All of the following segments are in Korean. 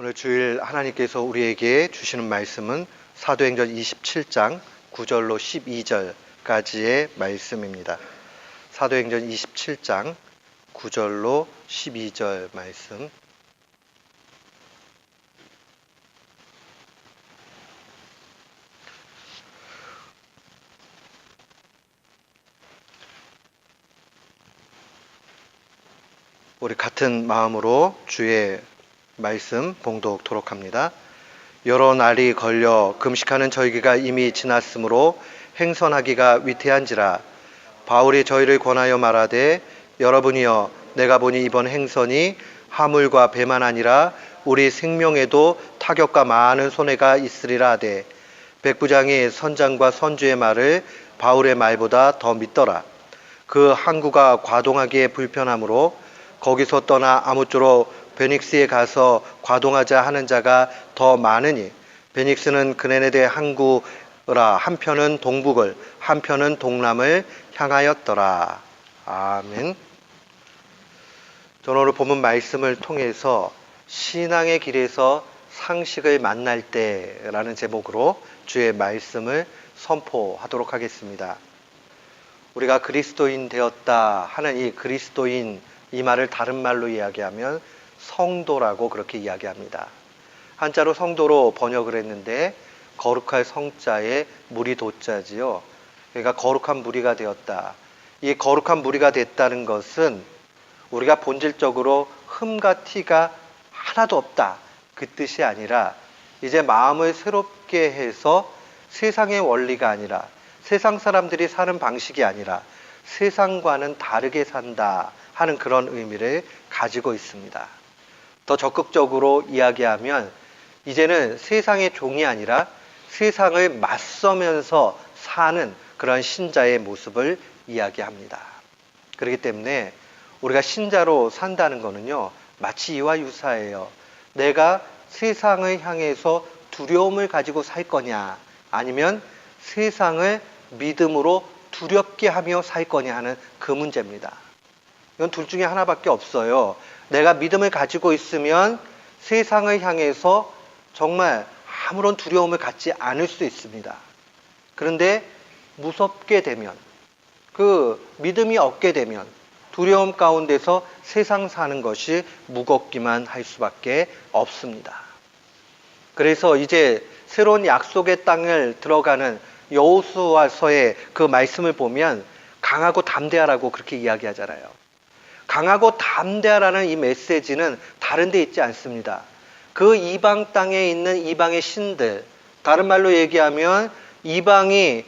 오늘 주일 하나님께서 우리에게 주시는 말씀은 사도행전 27장 9절로 12절까지의 말씀입니다. 사도행전 27장 9절로 12절 말씀. 우리 같은 마음으로 주의 말씀 봉독토록 합니다. 여러 날이 걸려 금식하는 저희가 이미 지났으므로 행선하기가 위태한지라. 바울이 저희를 권하여 말하되 여러분이여 내가 보니 이번 행선이 화물과 배만 아니라 우리 생명에도 타격과 많은 손해가 있으리라 하되 백부장이 선장과 선주의 말을 바울의 말보다 더 믿더라. 그 항구가 과동하기에 불편하므로 거기서 떠나 아무쪼록 베닉스에 가서 과동하자 하는 자가 더 많으니 베닉스는 그네네데 항구라. 한편은 동북을 한편은 동남을 향하였더라. 아멘. 저는 오늘 본문 말씀을 통해서 신앙의 길에서 상식을 만날 때라는 제목으로 주의 말씀을 선포하도록 하겠습니다. 우리가 그리스도인 되었다 하는 이 그리스도인, 이 말을 다른 말로 이야기하면 성도라고 그렇게 이야기합니다. 한자로 성도로 번역을 했는데 거룩할 성자에 무리 도자지요. 그러니까 거룩한 무리가 되었다. 이 거룩한 무리가 됐다는 것은 우리가 본질적으로 흠과 티가 하나도 없다, 그 뜻이 아니라 이제 마음을 새롭게 해서 세상의 원리가 아니라 세상 사람들이 사는 방식이 아니라 세상과는 다르게 산다 하는 그런 의미를 가지고 있습니다. 더 적극적으로 이야기하면 이제는 세상의 종이 아니라 세상을 맞서면서 사는 그런 신자의 모습을 이야기합니다. 그렇기 때문에 우리가 신자로 산다는 것은요, 마치 이와 유사해요. 내가 세상을 향해서 두려움을 가지고 살 거냐, 아니면 세상을 믿음으로 두렵게 하며 살 거냐 하는 그 문제입니다. 이건 둘 중에 하나밖에 없어요. 내가 믿음을 가지고 있으면 세상을 향해서 정말 아무런 두려움을 갖지 않을 수 있습니다. 그런데 무섭게 되면, 그 믿음이 없게 되면 두려움 가운데서 세상 사는 것이 무겁기만 할 수밖에 없습니다. 그래서 이제 새로운 약속의 땅을 들어가는 여호수아서의 그 말씀을 보면 강하고 담대하라고 그렇게 이야기하잖아요. 강하고 담대하라는 이 메시지는 다른 데 있지 않습니다. 그 이방 땅에 있는 이방의 신들, 다른 말로 얘기하면 이방이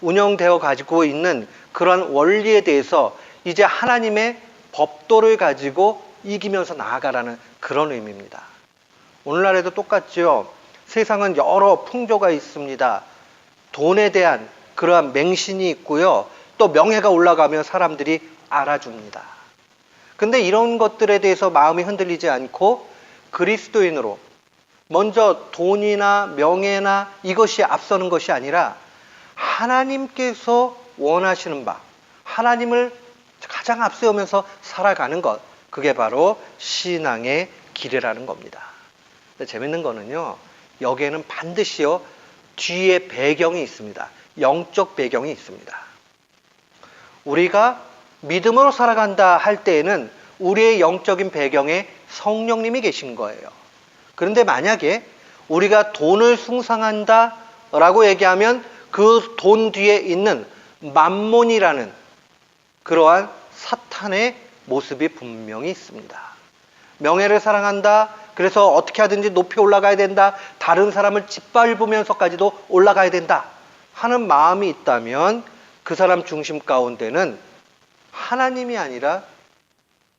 운영되어 가지고 있는 그런 원리에 대해서 이제 하나님의 법도를 가지고 이기면서 나아가라는 그런 의미입니다. 오늘날에도 똑같죠. 세상은 여러 풍조가 있습니다. 돈에 대한 그러한 맹신이 있고요. 또 명예가 올라가면 사람들이 알아줍니다. 근데 이런 것들에 대해서 마음이 흔들리지 않고 그리스도인으로 먼저 돈이나 명예나 이것이 앞서는 것이 아니라 하나님께서 원하시는 바, 하나님을 가장 앞세우면서 살아가는 것, 그게 바로 신앙의 길이라는 겁니다. 근데 재밌는 거는요, 여기에는 반드시요 뒤에 배경이 있습니다. 영적 배경이 있습니다. 우리가 믿음으로 살아간다 할 때에는 우리의 영적인 배경에 성령님이 계신 거예요. 그런데 만약에 우리가 돈을 숭상한다 라고 얘기하면 그 돈 뒤에 있는 맘몬이라는 그러한 사탄의 모습이 분명히 있습니다. 명예를 사랑한다, 그래서 어떻게 하든지 높이 올라가야 된다, 다른 사람을 짓밟으면서까지도 올라가야 된다 하는 마음이 있다면 그 사람 중심 가운데는 하나님이 아니라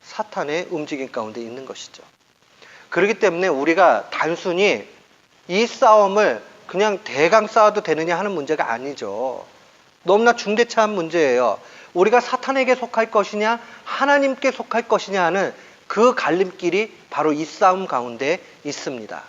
사탄의 움직임 가운데 있는 것이죠. 그렇기 때문에 우리가 단순히 이 싸움을 그냥 대강 싸워도 되느냐 하는 문제가 아니죠. 너무나 중대차한 문제예요. 우리가 사탄에게 속할 것이냐 하나님께 속할 것이냐 하는 그 갈림길이 바로 이 싸움 가운데 있습니다.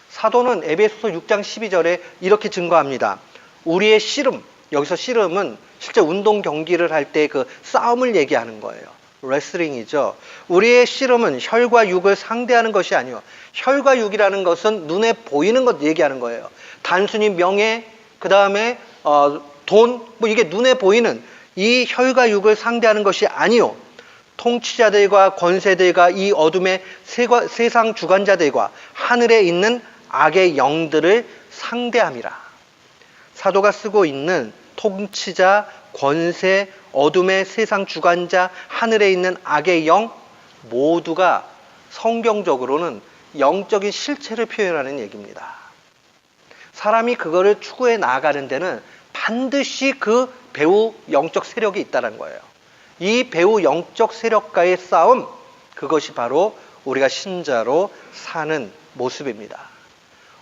사도는 에베소서 6장 12절에 이렇게 증거합니다. 우리의 씨름, 여기서 씨름은 실제 운동 경기를 할 때 그 싸움을 얘기하는 거예요. 레슬링이죠. 우리의 씨름은 혈과 육을 상대하는 것이 아니요. 혈과 육이라는 것은 눈에 보이는 것 얘기하는 거예요. 단순히 명예, 그 다음에 돈, 뭐 이게 눈에 보이는 이 혈과 육을 상대하는 것이 아니요. 통치자들과 권세들과 이 어둠의 세상 주관자들과 하늘에 있는 악의 영들을 상대함이라. 사도가 쓰고 있는 통치자, 권세, 어둠의 세상 주관자, 하늘에 있는 악의 영 모두가 성경적으로는 영적인 실체를 표현하는 얘기입니다. 사람이 그거를 추구해 나아가는 데는 반드시 그 배후 영적 세력이 있다는 거예요. 이 배후 영적 세력과의 싸움, 그것이 바로 우리가 신자로 사는 모습입니다.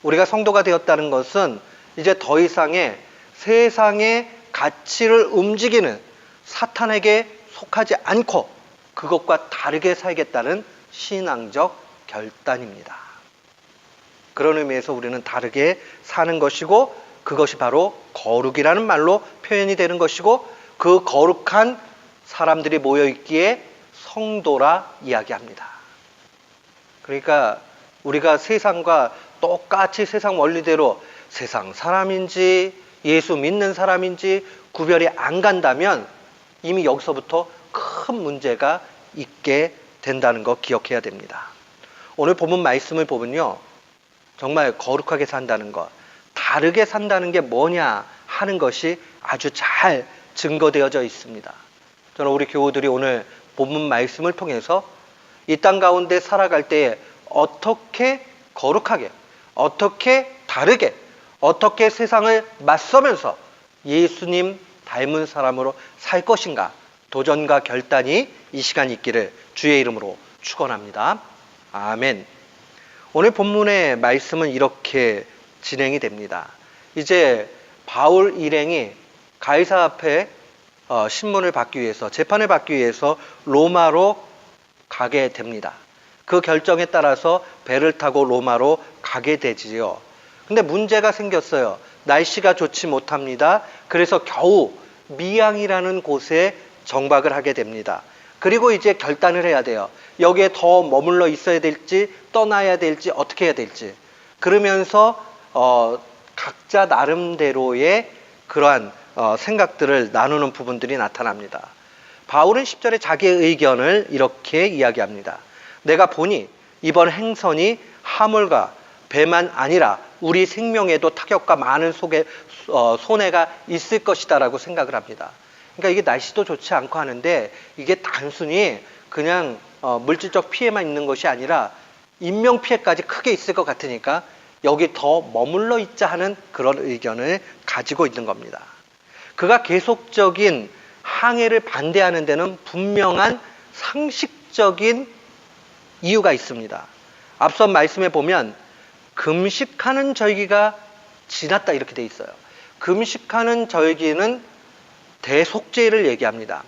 우리가 성도가 되었다는 것은 이제 더 이상의 세상의 가치를 움직이는 사탄에게 속하지 않고 그것과 다르게 살겠다는 신앙적 결단입니다. 그런 의미에서 우리는 다르게 사는 것이고 그것이 바로 거룩이라는 말로 표현이 되는 것이고 그 거룩한 사람들이 모여있기에 성도라 이야기합니다. 그러니까 우리가 세상과 똑같이 세상 원리대로 세상 사람인지 예수 믿는 사람인지 구별이 안 간다면 이미 여기서부터 큰 문제가 있게 된다는 거 기억해야 됩니다. 오늘 본문 말씀을 보면요. 정말 거룩하게 산다는 것, 다르게 산다는 게 뭐냐 하는 것이 아주 잘 증거되어져 있습니다. 저는 우리 교우들이 오늘 본문 말씀을 통해서 이 땅 가운데 살아갈 때에 어떻게 거룩하게, 어떻게 다르게, 어떻게 세상을 맞서면서 예수님 닮은 사람으로 살 것인가 도전과 결단이 이 시간 있기를 주의 이름으로 축원합니다. 아멘. 오늘 본문의 말씀은 이렇게 진행이 됩니다. 이제 바울 일행이 가이사 앞에 신문을 받기 위해서 재판을 받기 위해서 로마로 가게 됩니다. 그 결정에 따라서 배를 타고 로마로 가게 되지요. 근데 문제가 생겼어요. 날씨가 좋지 못합니다. 그래서 겨우 미양이라는 곳에 정박을 하게 됩니다. 그리고 이제 결단을 해야 돼요. 여기에 더 머물러 있어야 될지 떠나야 될지 어떻게 해야 될지. 그러면서 각자 나름대로의 그러한 생각들을 나누는 부분들이 나타납니다. 바울은 10절에 자기의 의견을 이렇게 이야기합니다. 내가 보니 이번 행선이 하물과 배만 아니라 우리 생명에도 타격과 많은 손해가 있을 것이다 라고 생각을 합니다. 그러니까 이게 날씨도 좋지 않고 하는데 이게 단순히 그냥 물질적 피해만 있는 것이 아니라 인명피해까지 크게 있을 것 같으니까 여기 더 머물러 있자 하는 그런 의견을 가지고 있는 겁니다. 그가 계속적인 항해를 반대하는 데는 분명한 상식적인 이유가 있습니다. 앞선 말씀에 보면 금식하는 절기가 지났다 이렇게 돼 있어요. 금식하는 절기는 대속죄일을 얘기합니다.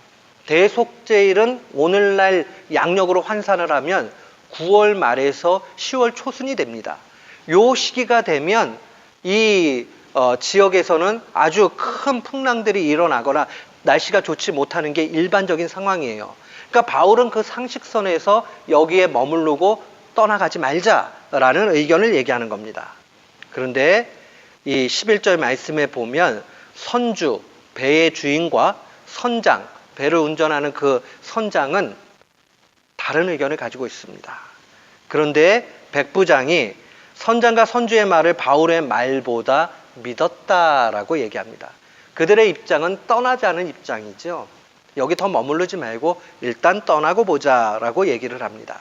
대속죄일은 오늘날 양력으로 환산을 하면 9월 말에서 10월 초순이 됩니다. 요 시기가 되면 이 지역에서는 아주 큰 풍랑들이 일어나거나 날씨가 좋지 못하는 게 일반적인 상황이에요. 그러니까 바울은 그 상식선에서 여기에 머무르고 떠나가지 말자라는 의견을 얘기하는 겁니다. 그런데 이 11절 말씀에 보면 선주, 배의 주인과 선장, 배를 운전하는 그 선장은 다른 의견을 가지고 있습니다. 그런데 백부장이 선장과 선주의 말을 바울의 말보다 믿었다라고 얘기합니다. 그들의 입장은 떠나자는 입장이죠. 여기 더 머무르지 말고 일단 떠나고 보자라고 얘기를 합니다.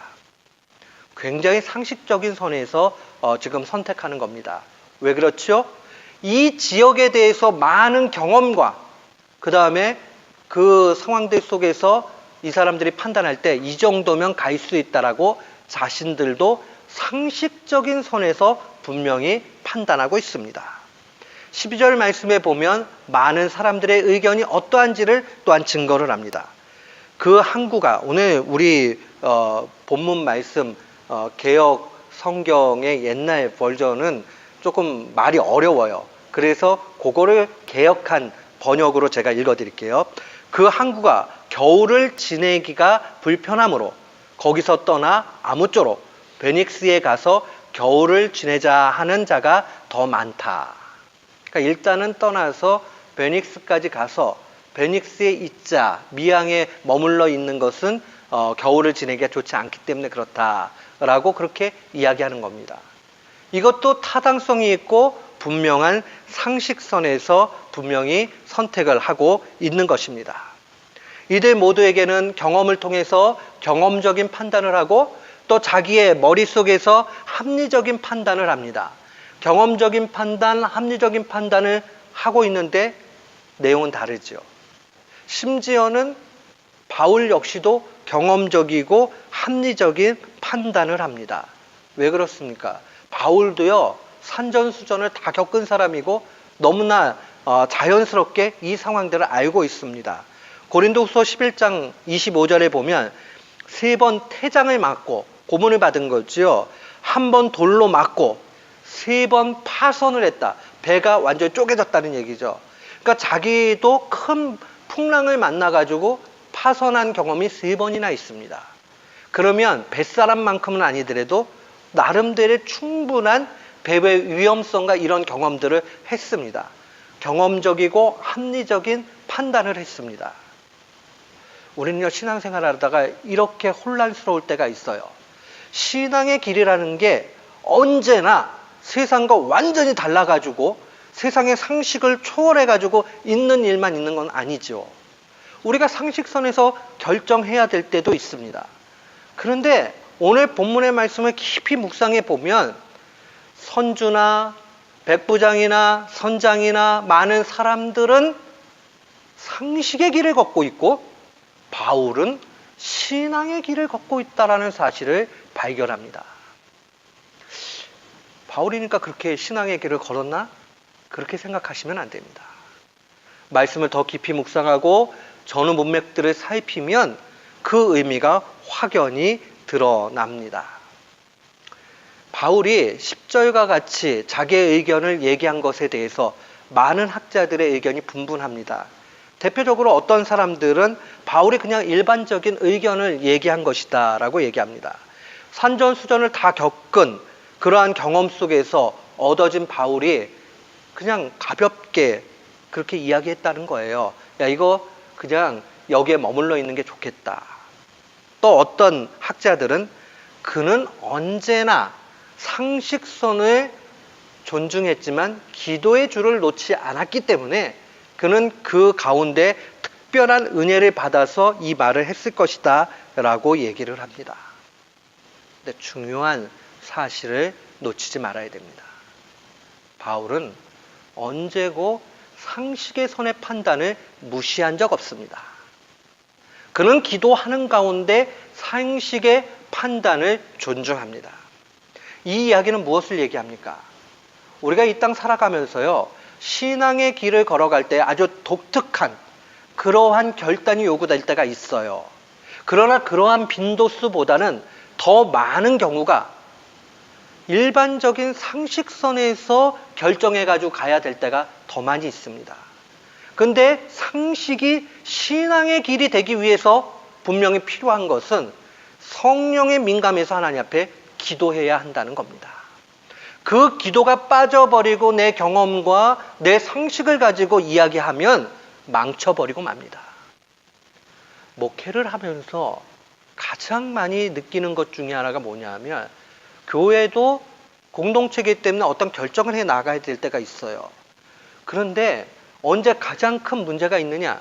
굉장히 상식적인 선에서 지금 선택하는 겁니다. 왜 그렇죠? 이 지역에 대해서 많은 경험과 그 다음에 그 상황들 속에서 이 사람들이 판단할 때 이 정도면 갈 수 있다라고 자신들도 상식적인 선에서 분명히 판단하고 있습니다. 12절 말씀에 보면 많은 사람들의 의견이 어떠한지를 또한 증거를 합니다. 그 항구가 오늘 우리 본문 말씀 개역 성경의 옛날 버전은 조금 말이 어려워요. 그래서 그거를 개역한 번역으로 제가 읽어드릴게요. 그 항구가 겨울을 지내기가 불편하므로 거기서 떠나 아무쪼록 베닉스에 가서 겨울을 지내자 하는 자가 더 많다. 그러니까 일단은 떠나서 베닉스까지 가서 베닉스에 있자, 미양에 머물러 있는 것은 겨울을 지내기가 좋지 않기 때문에 그렇다라고 그렇게 이야기하는 겁니다. 이것도 타당성이 있고 분명한 상식선에서 분명히 선택을 하고 있는 것입니다. 이들 모두에게는 경험을 통해서 경험적인 판단을 하고 또 자기의 머릿속에서 합리적인 판단을 합니다. 경험적인 판단, 합리적인 판단을 하고 있는데 내용은 다르죠. 심지어는 바울 역시도 경험적이고 합리적인 판단을 합니다. 왜 그렇습니까? 바울도요, 산전수전을 다 겪은 사람이고 너무나 자연스럽게 이 상황들을 알고 있습니다. 고린도후서 11장 25절에 보면 3번 태장을 맞고 고문을 받은 거지요. 1번 돌로 맞고 3번 파선을 했다. 배가 완전히 쪼개졌다는 얘기죠. 그러니까 자기도 큰 풍랑을 만나가지고 파선한 경험이 3번이나 있습니다. 그러면 뱃사람만큼은 아니더라도 나름대로의 충분한 배의 위험성과 이런 경험들을 했습니다. 경험적이고 합리적인 판단을 했습니다. 우리는요, 신앙생활 하다가 이렇게 혼란스러울 때가 있어요. 신앙의 길이라는 게 언제나 세상과 완전히 달라가지고 세상의 상식을 초월해가지고 있는 일만 있는 건 아니죠. 우리가 상식선에서 결정해야 될 때도 있습니다. 그런데 오늘 본문의 말씀을 깊이 묵상해 보면 선주나 백부장이나 선장이나 많은 사람들은 상식의 길을 걷고 있고 바울은 신앙의 길을 걷고 있다는 사실을 발견합니다. 바울이니까 그렇게 신앙의 길을 걸었나? 그렇게 생각하시면 안 됩니다. 말씀을 더 깊이 묵상하고 전후 문맥들을 살피면 그 의미가 확연히 드러납니다. 바울이 10절과 같이 자기의 의견을 얘기한 것에 대해서 많은 학자들의 의견이 분분합니다. 대표적으로 어떤 사람들은 바울이 그냥 일반적인 의견을 얘기한 것이다 라고 얘기합니다. 산전수전을 다 겪은 그러한 경험 속에서 얻어진 바울이 그냥 가볍게 그렇게 이야기했다는 거예요. 야, 이거 그냥 여기에 머물러 있는 게 좋겠다. 또 어떤 학자들은 그는 언제나 상식선을 존중했지만 기도의 줄을 놓지 않았기 때문에 그는 그 가운데 특별한 은혜를 받아서 이 말을 했을 것이다 라고 얘기를 합니다. 근데 중요한 사실을 놓치지 말아야 됩니다. 바울은 언제고 상식의 선의 판단을 무시한 적 없습니다. 그는 기도하는 가운데 상식의 판단을 존중합니다. 이 이야기는 무엇을 얘기합니까? 우리가 이 땅 살아가면서요, 신앙의 길을 걸어갈 때 아주 독특한 그러한 결단이 요구될 때가 있어요. 그러나 그러한 빈도수보다는 더 많은 경우가 일반적인 상식선에서 결정해가지고 가야 될 때가 더 많이 있습니다. 근데 상식이 신앙의 길이 되기 위해서 분명히 필요한 것은 성령에 민감해서 하나님 앞에 기도해야 한다는 겁니다. 그 기도가 빠져버리고 내 경험과 내 상식을 가지고 이야기하면 망쳐버리고 맙니다. 목회를 하면서 가장 많이 느끼는 것 중에 하나가 뭐냐면 교회도 공동체이기 때문에 어떤 결정을 해 나가야 될 때가 있어요. 그런데 언제 가장 큰 문제가 있느냐?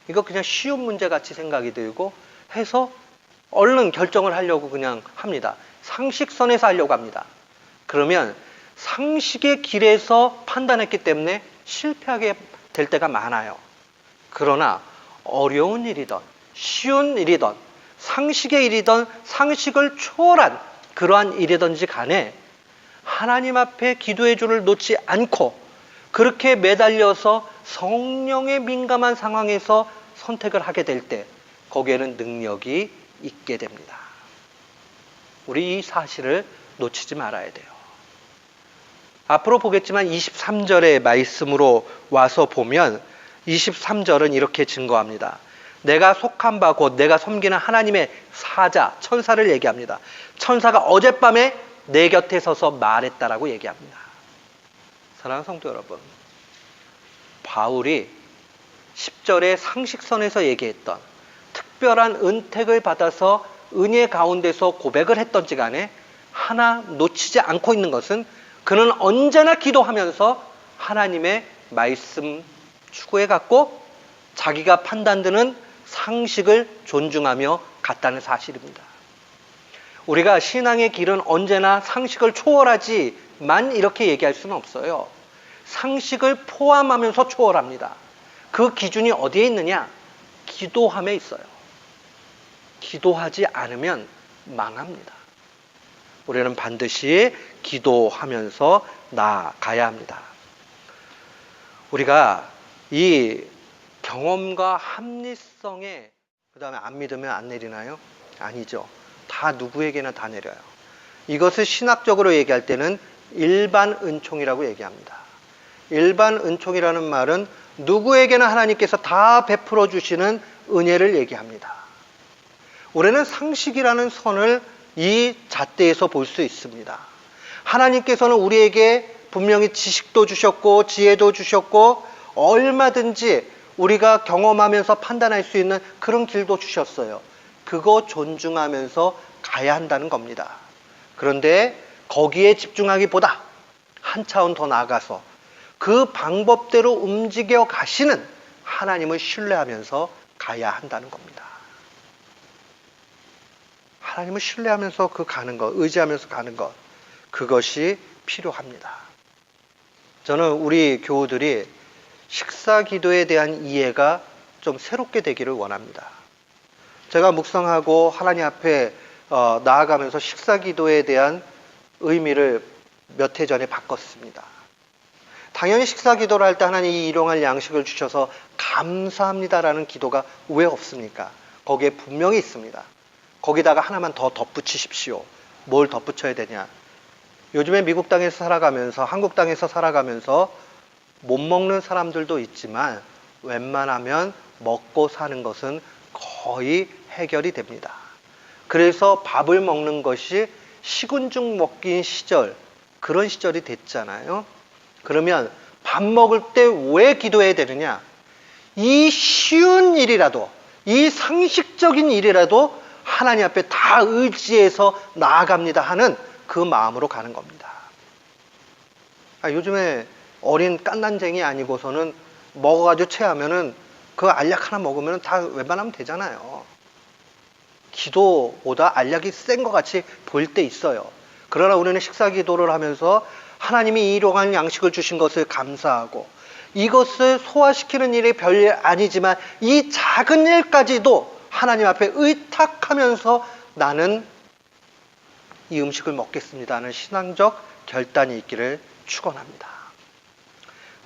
이거 그냥 쉬운 문제 같이 생각이 들고 해서 얼른 결정을 하려고 그냥 합니다. 상식선에서 하려고 합니다. 그러면 상식의 길에서 판단했기 때문에 실패하게 될 때가 많아요. 그러나 어려운 일이든 쉬운 일이든 상식의 일이든 상식을 초월한 그러한 일이든지 간에 하나님 앞에 기도의 줄을 놓지 않고 그렇게 매달려서 성령에 민감한 상황에서 선택을 하게 될 때 거기에는 능력이 있게 됩니다. 우리 이 사실을 놓치지 말아야 돼요. 앞으로 보겠지만 23절의 말씀으로 와서 보면 23절은 이렇게 증거합니다. 내가 속한 바 곧 내가 섬기는 하나님의 사자, 천사를 얘기합니다. 천사가 어젯밤에 내 곁에 서서 말했다라고 얘기합니다. 사랑하는 성도 여러분, 바울이 10절의 상식선에서 얘기했던 특별한 은택을 받아서 은혜 가운데서 고백을 했던지 간에 하나 놓치지 않고 있는 것은 그는 언제나 기도하면서 하나님의 말씀 추구해갔고 자기가 판단드는 상식을 존중하며 갔다는 사실입니다. 우리가 신앙의 길은 언제나 상식을 초월하지만 이렇게 얘기할 수는 없어요. 상식을 포함하면서 초월합니다. 그 기준이 어디에 있느냐? 기도함에 있어요. 기도하지 않으면 망합니다. 우리는 반드시 기도하면서 나아가야 합니다. 우리가 이 경험과 합리성에 그 다음에 안 믿으면 안 내리나요? 아니죠. 다 누구에게나 다 내려요. 이것을 신학적으로 얘기할 때는 일반 은총이라고 얘기합니다. 일반 은총이라는 말은 누구에게나 하나님께서 다 베풀어 주시는 은혜를 얘기합니다. 우리는 상식이라는 선을 이 잣대에서 볼 수 있습니다. 하나님께서는 우리에게 분명히 지식도 주셨고 지혜도 주셨고 얼마든지 우리가 경험하면서 판단할 수 있는 그런 길도 주셨어요. 그거 존중하면서 가야 한다는 겁니다. 그런데 거기에 집중하기보다 한 차원 더 나아가서 그 방법대로 움직여 가시는 하나님을 신뢰하면서 가야 한다는 겁니다. 하나님을 신뢰하면서 그 가는 것, 의지하면서 가는 것, 그것이 필요합니다. 저는 우리 교우들이 식사 기도에 대한 이해가 좀 새롭게 되기를 원합니다. 제가 묵상하고 하나님 앞에 나아가면서 식사 기도에 대한 의미를 몇 해 전에 바꿨습니다. 당연히 식사 기도를 할 때 하나님이 일용할 양식을 주셔서 감사합니다라는 기도가 왜 없습니까? 거기에 분명히 있습니다. 거기다가 하나만 더 덧붙이십시오. 뭘 덧붙여야 되냐? 요즘에 미국 땅에서 살아가면서 한국 땅에서 살아가면서 못 먹는 사람들도 있지만 웬만하면 먹고 사는 것은 거의 해결이 됩니다. 그래서 밥을 먹는 것이 식은 죽 먹기인 시절, 그런 시절이 됐잖아요. 그러면 밥 먹을 때 왜 기도해야 되느냐? 이 쉬운 일이라도, 이 상식적인 일이라도 하나님 앞에 다 의지해서 나아갑니다 하는 그 마음으로 가는 겁니다. 요즘에 어린 깐난쟁이 아니고서는 먹어가지고 체하면은 그 알약 하나 먹으면 다 웬만하면 되잖아요. 기도보다 알약이 센 것 같이 보일 때 있어요. 그러나 우리는 식사 기도를 하면서 하나님이 일용할 양식을 주신 것을 감사하고 이것을 소화시키는 일이 별일 아니지만 이 작은 일까지도 하나님 앞에 의탁하면서 나는 이 음식을 먹겠습니다 하는 신앙적 결단이 있기를 축원합니다.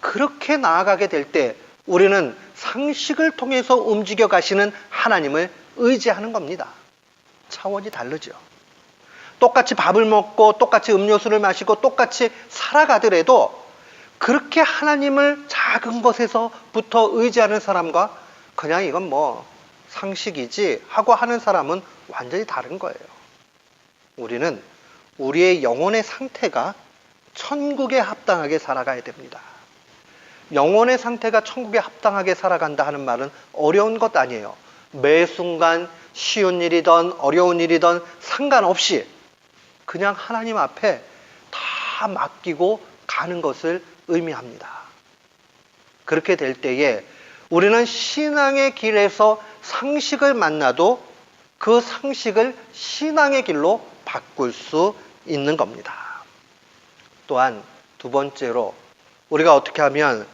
그렇게 나아가게 될 때 우리는 상식을 통해서 움직여 가시는 하나님을 의지하는 겁니다. 차원이 다르죠. 똑같이 밥을 먹고 똑같이 음료수를 마시고 똑같이 살아가더라도 그렇게 하나님을 작은 것에서부터 의지하는 사람과 그냥 이건 뭐 상식이지 하고 하는 사람은 완전히 다른 거예요. 우리는 우리의 영혼의 상태가 천국에 합당하게 살아가야 됩니다. 영혼의 상태가 천국에 합당하게 살아간다 하는 말은 어려운 것 아니에요. 매 순간 쉬운 일이든 어려운 일이든 상관없이 그냥 하나님 앞에 다 맡기고 가는 것을 의미합니다. 그렇게 될 때에 우리는 신앙의 길에서 상식을 만나도 그 상식을 신앙의 길로 바꿀 수 있는 겁니다. 또한 두 번째로 우리가 어떻게 하면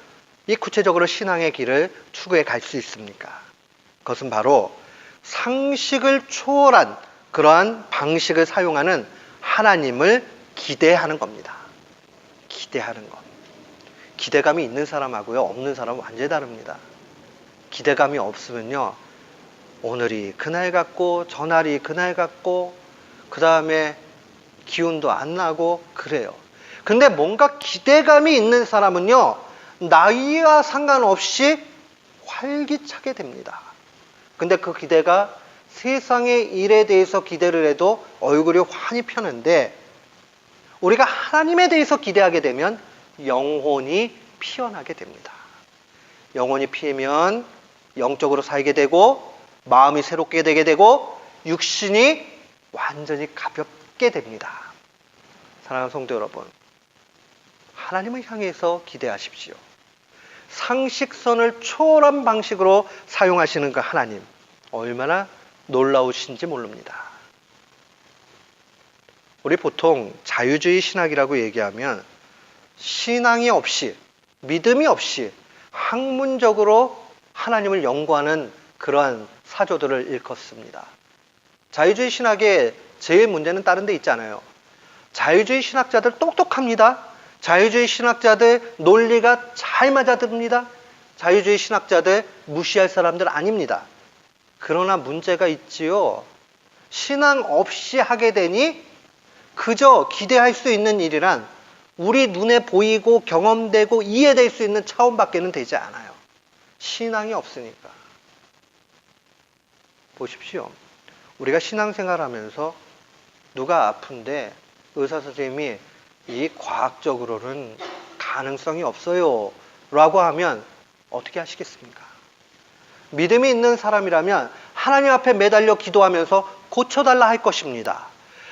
이 구체적으로 신앙의 길을 추구해 갈 수 있습니까? 그것은 바로 상식을 초월한 그러한 방식을 사용하는 하나님을 기대하는 겁니다. 기대하는 것. 기대감이 있는 사람하고요, 없는 사람은 완전히 다릅니다. 기대감이 없으면요, 오늘이 그날 같고 저날이 그날 같고 그 다음에 기운도 안 나고 그래요. 근데 뭔가 기대감이 있는 사람은요, 나이와 상관없이 활기차게 됩니다. 근데 그 기대가 세상의 일에 대해서 기대를 해도 얼굴이 환히 펴는데, 우리가 하나님에 대해서 기대하게 되면 영혼이 피어나게 됩니다. 영혼이 피면 영적으로 살게 되고, 마음이 새롭게 되게 되고, 육신이 완전히 가볍게 됩니다. 사랑하는 성도 여러분, 하나님을 향해서 기대하십시오. 상식선을 초월한 방식으로 사용하시는 그 하나님, 얼마나 놀라우신지 모릅니다. 우리 보통 자유주의 신학이라고 얘기하면 신앙이 없이, 믿음이 없이 학문적으로 하나님을 연구하는 그러한 사조들을 일컫습니다. 자유주의 신학의 제일 문제는 다른 데 있잖아요. 자유주의 신학자들 똑똑합니다. 자유주의 신학자들 논리가 잘 맞아듭니다. 자유주의 신학자들 무시할 사람들 아닙니다. 그러나 문제가 있지요. 신앙 없이 하게 되니 그저 기대할 수 있는 일이란 우리 눈에 보이고 경험되고 이해될 수 있는 차원밖에는 되지 않아요. 신앙이 없으니까. 보십시오. 우리가 신앙생활하면서 누가 아픈데 의사 선생님이 이 과학적으로는 가능성이 없어요 라고 하면 어떻게 하시겠습니까? 믿음이 있는 사람이라면 하나님 앞에 매달려 기도하면서 고쳐달라 할 것입니다.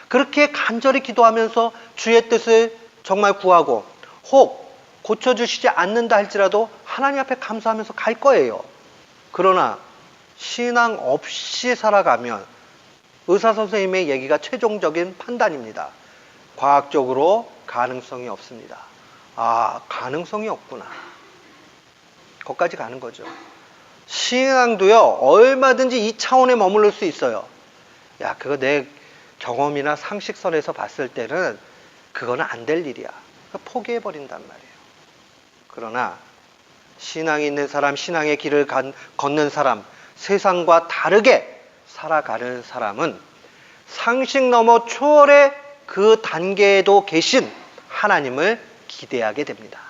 그렇게 간절히 기도하면서 주의 뜻을 정말 구하고, 혹 고쳐주시지 않는다 할지라도 하나님 앞에 감사하면서 갈 거예요. 그러나 신앙 없이 살아가면 의사 선생님의 얘기가 최종적인 판단입니다. 과학적으로 가능성이 없습니다. 아, 가능성이 없구나. 거기까지 가는 거죠. 신앙도요, 얼마든지 이 차원에 머무를 수 있어요. 야, 그거 내 경험이나 상식선에서 봤을 때는 그거는 안 될 일이야. 포기해버린단 말이에요. 그러나 신앙이 있는 사람, 신앙의 길을 걷는 사람, 세상과 다르게 살아가는 사람은 상식 넘어 초월의 그 단계에도 계신 하나님을 기대하게 됩니다.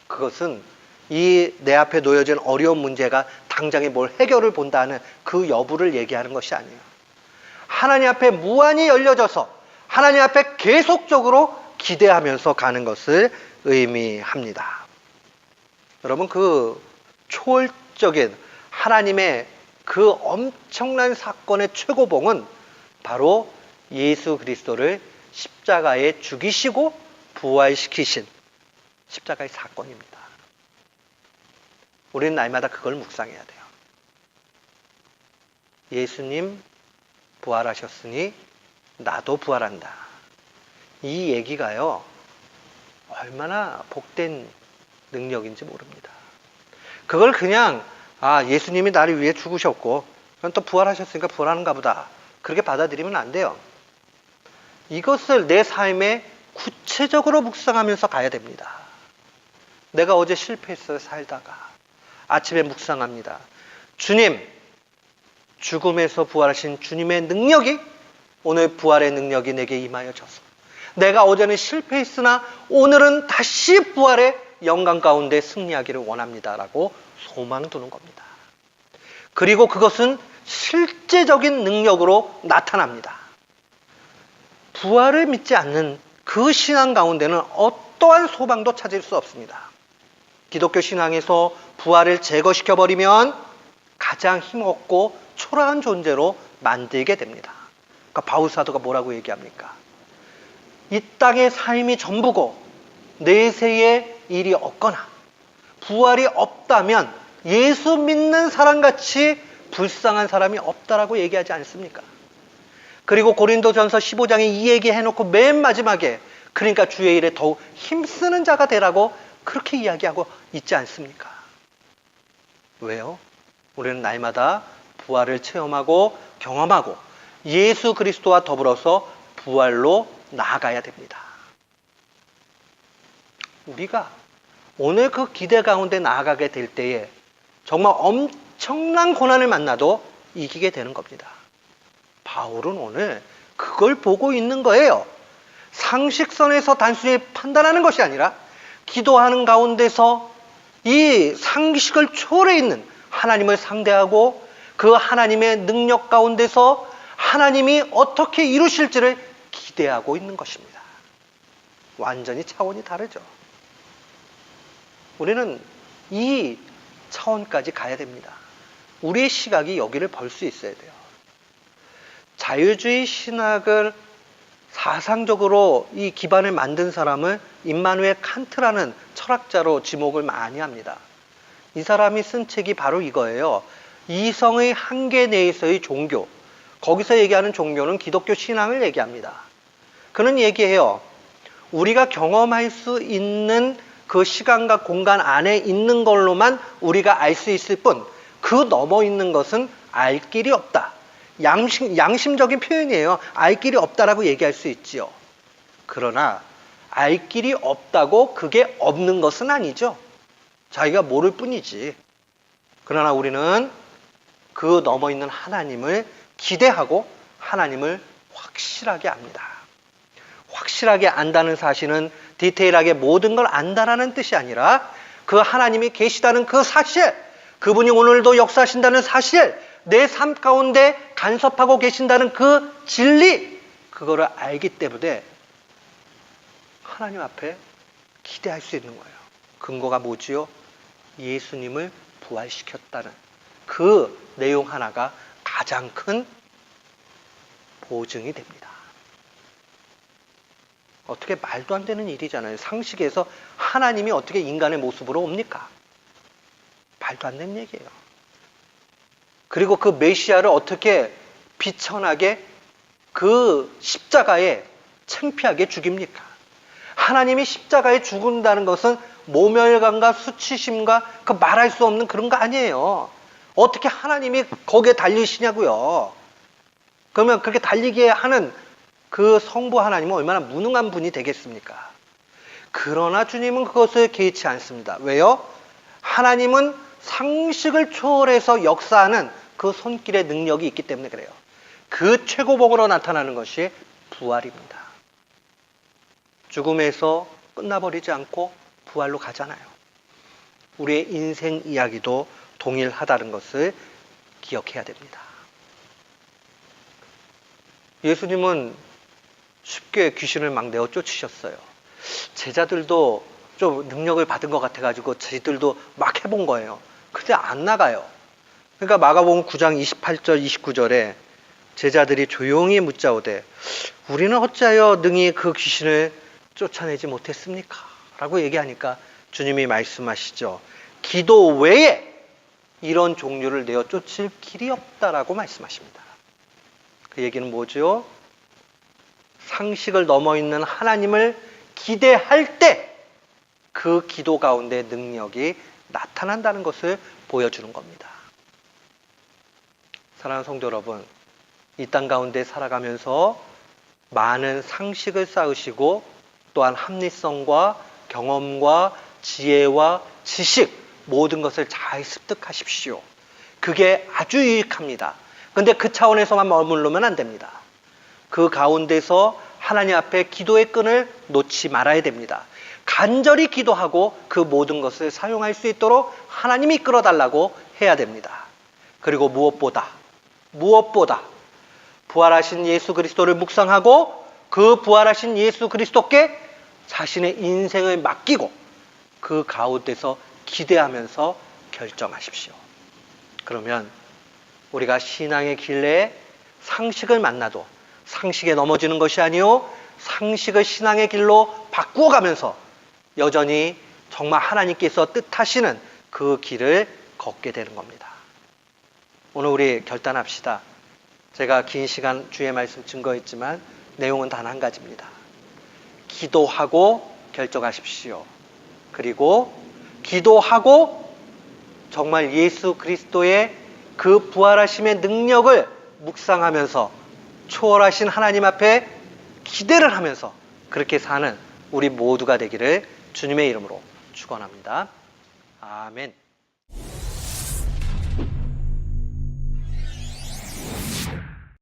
그것은 이 내 앞에 놓여진 어려운 문제가 당장에 뭘 해결을 본다는 그 여부를 얘기하는 것이 아니에요. 하나님 앞에 무한히 열려져서 하나님 앞에 계속적으로 기대하면서 가는 것을 의미합니다. 여러분, 그 초월적인 하나님의 그 엄청난 사건의 최고봉은 바로 예수 그리스도를 십자가에 죽이시고 부활시키신 십자가의 사건입니다. 우리는 날마다 그걸 묵상해야 돼요. 예수님 부활하셨으니 나도 부활한다. 이 얘기가요, 얼마나 복된 능력인지 모릅니다. 그걸 그냥 예수님이 나를 위해 죽으셨고 그럼 또 부활하셨으니까 부활하는가 보다, 그렇게 받아들이면 안 돼요. 이것을 내 삶에 구체적으로 묵상하면서 가야 됩니다. 내가 어제 실패했어요, 살다가. 아침에 묵상합니다. 주님, 죽음에서 부활하신 주님의 능력이, 오늘 부활의 능력이 내게 임하여져서 내가 어제는 실패했으나 오늘은 다시 부활의 영광 가운데 승리하기를 원합니다라고 소망 두는 겁니다. 그리고 그것은 실제적인 능력으로 나타납니다. 부활을 믿지 않는 그 신앙 가운데는 어떠한 소망도 찾을 수 없습니다. 기독교 신앙에서 부활을 제거시켜버리면 가장 힘없고 초라한 존재로 만들게 됩니다. 그러니까 바울 사도가 뭐라고 얘기합니까? 이 땅의 삶이 전부고 내세의 일이 없거나 부활이 없다면 예수 믿는 사람같이 불쌍한 사람이 없다라고 얘기하지 않습니까? 그리고 고린도전서 15장에 이 얘기 해놓고 맨 마지막에 그러니까 주의 일에 더욱 힘쓰는 자가 되라고 그렇게 이야기하고 있지 않습니까? 왜요? 우리는 날마다 부활을 체험하고 경험하고 예수 그리스도와 더불어서 부활로 나아가야 됩니다. 우리가 오늘 그 기대 가운데 나아가게 될 때에 정말 엄청난 고난을 만나도 이기게 되는 겁니다. 바울은 오늘 그걸 보고 있는 거예요. 상식선에서 단순히 판단하는 것이 아니라 기도하는 가운데서 이 상식을 초월해 있는 하나님을 상대하고 그 하나님의 능력 가운데서 하나님이 어떻게 이루실지를 기대하고 있는 것입니다. 완전히 차원이 다르죠. 우리는 이 차원까지 가야 됩니다. 우리의 시각이 여기를 볼 수 있어야 돼요. 자유주의 신학을 사상적으로 이 기반을 만든 사람을 임마누엘 칸트라는 철학자로 지목을 많이 합니다. 이 사람이 쓴 책이 바로 이거예요. 이성의 한계 내에서의 종교. 거기서 얘기하는 종교는 기독교 신앙을 얘기합니다. 그는 얘기해요. 우리가 경험할 수 있는 그 시간과 공간 안에 있는 걸로만 우리가 알 수 있을 뿐, 그 넘어 있는 것은 알 길이 없다. 양심적인 표현이에요. 알 길이 없다라고 얘기할 수 있지요. 그러나 알 길이 없다고 그게 없는 것은 아니죠. 자기가 모를 뿐이지. 그러나 우리는 그 넘어 있는 하나님을 기대하고 하나님을 확실하게 압니다. 확실하게 안다는 사실은 디테일하게 모든 걸 안다라는 뜻이 아니라 그 하나님이 계시다는 그 사실, 그분이 오늘도 역사하신다는 사실, 내 삶 가운데 간섭하고 계신다는 그 진리, 그거를 알기 때문에 하나님 앞에 기대할 수 있는 거예요. 근거가 뭐지요? 예수님을 부활시켰다는 그 내용 하나가 가장 큰 보증이 됩니다. 어떻게 말도 안 되는 일이잖아요. 상식에서 하나님이 어떻게 인간의 모습으로 옵니까? 말도 안 되는 얘기예요. 그리고 그 메시아를 어떻게 비천하게 그 십자가에 창피하게 죽입니까? 하나님이 십자가에 죽는다는 것은 모멸감과 수치심과 그 말할 수 없는 그런 거 아니에요. 어떻게 하나님이 거기에 달리시냐고요. 그러면 그렇게 달리게 하는 그 성부 하나님은 얼마나 무능한 분이 되겠습니까? 그러나 주님은 그것을 개의치 않습니다. 왜요? 하나님은 상식을 초월해서 역사하는 그 손길의 능력이 있기 때문에 그래요. 그 최고봉으로 나타나는 것이 부활입니다. 죽음에서 끝나버리지 않고 부활로 가잖아요. 우리의 인생 이야기도 동일하다는 것을 기억해야 됩니다. 예수님은 쉽게 귀신을 막 내어 쫓으셨어요. 제자들도 좀 능력을 받은 것 같아가지고 저희들도 막 해본 거예요. 근데 안 나가요. 그러니까 마가복음 9장 28절 29절에 제자들이 조용히 묻자오되 우리는 어찌하여 능히 그 귀신을 쫓아내지 못했습니까? 라고 얘기하니까 주님이 말씀하시죠. 기도 외에 이런 종류를 내어 쫓을 길이 없다라고 말씀하십니다. 그 얘기는 뭐죠? 상식을 넘어 있는 하나님을 기대할 때 그 기도 가운데 능력이 나타난다는 것을 보여주는 겁니다. 사랑하는 성도 여러분, 이 땅 가운데 살아가면서 많은 상식을 쌓으시고 또한 합리성과 경험과 지혜와 지식 모든 것을 잘 습득하십시오. 그게 아주 유익합니다. 그런데 그 차원에서만 머무르면 안 됩니다. 그 가운데서 하나님 앞에 기도의 끈을 놓지 말아야 됩니다. 간절히 기도하고 그 모든 것을 사용할 수 있도록 하나님이 이끌어달라고 해야 됩니다. 그리고 무엇보다 부활하신 예수 그리스도를 묵상하고 그 부활하신 예수 그리스도께 자신의 인생을 맡기고 그 가운데서 기대하면서 결정하십시오. 그러면 우리가 신앙의 길에 상식을 만나도 상식에 넘어지는 것이 아니요 상식을 신앙의 길로 바꾸어 가면서 여전히 정말 하나님께서 뜻하시는 그 길을 걷게 되는 겁니다. 오늘 우리 결단합시다. 제가 긴 시간 주의 말씀 증거했지만 내용은 단 한 가지입니다. 기도하고 결정하십시오. 그리고 기도하고 정말 예수 그리스도의 그 부활하심의 능력을 묵상하면서 초월하신 하나님 앞에 기대를 하면서 그렇게 사는 우리 모두가 되기를 주님의 이름으로 축원합니다. 아멘.